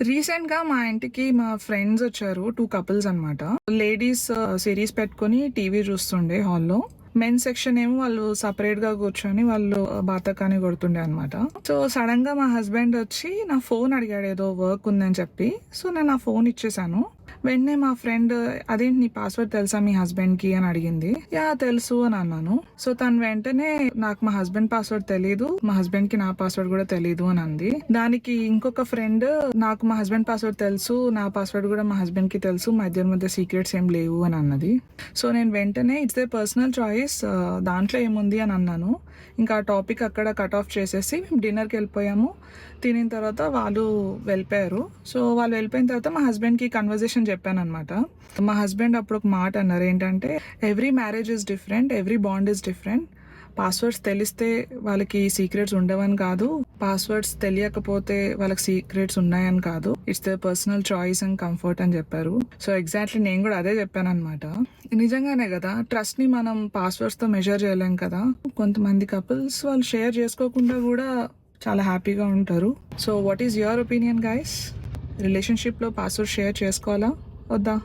Recent గా మా ఇంటికి మా ఫ్రెండ్స్ వచ్చారు, 2 కపుల్స్ అన్నమాట. లేడీస్ సిరీస్ పెట్టుకుని టీవీ చూస్తుండే హాల్లో. మెన్స్ సెక్షన్ ఏమో వాళ్ళు సపరేట్ గా కూర్చొని వాళ్ళు బాతకాని కొడుతుండే అనమాట. సో సడన్ గా మా హస్బెండ్ వచ్చి నా ఫోన్ అడిగాడు, ఏదో వర్క్ ఉందని చెప్పి. సో నేను ఆ ఫోన్ ఇచ్చేసాను. వెంటనే మా ఫ్రెండ్, అదేంటి నీ పాస్వర్డ్ తెలుసా మీ హస్బెండ్ కి అని అడిగింది. యా తెలుసు అని అన్నాను. సో తను వెంటనే నాకు మా హస్బెండ్ పాస్వర్డ్ తెలీదు, మా హస్బెండ్ కి నా పాస్వర్డ్ కూడా తెలీదు అని అంది. దానికి ఇంకొక ఫ్రెండ్, నాకు మా హస్బెండ్ పాస్వర్డ్ తెలుసు, నా పాస్వర్డ్ కూడా మా హస్బెండ్ కి తెలుసు, మా ఇద్దరి మధ్య సీక్రెట్స్ ఏం లేవు అని అన్నది. సో నేను వెంటనే ఇట్స్ దే పర్సనల్ చాయిస్, దాంట్లో ఏముంది అని అన్నాను. ఇంకా ఆ టాపిక్ అక్కడ కట్ ఆఫ్ చేసేసి మేము డిన్నర్కి వెళ్ళిపోయాము. తినిన తర్వాత వాళ్ళు వెళ్ళిపోయారు. సో వాళ్ళు వెళ్ళిపోయిన తర్వాత మా హస్బెండ్కి కన్వర్జేషన్ చెప్పాను అనమాట. మా హస్బెండ్ అప్పుడు ఒక మాట అన్నారు, ఏంటంటే every marriage is different, every bond is different. Passwords తెలిస్తే వాళ్ళకి సీక్రెట్స్ ఉండవని కాదు, పాస్వర్డ్స్ తెలియకపోతే వాళ్ళకి సీక్రెట్స్ ఉన్నాయని కాదు. It's the personal choice and comfort అని చెప్పారు. సో ఎగ్జాక్ట్లీ నేను కూడా అదే చెప్పాను అనమాట. నిజంగానే కదా, ట్రస్ట్ ని మనం పాస్వర్డ్స్ తో మెజర్ చేయలేం కదా. కొంతమంది కపుల్స్ వాళ్ళు షేర్ చేసుకోకుండా కూడా చాలా హ్యాపీగా ఉంటారు. So what is your opinion guys? Relationship లో పాస్వర్డ్ షేర్ చేసుకోవాలా వద్దా?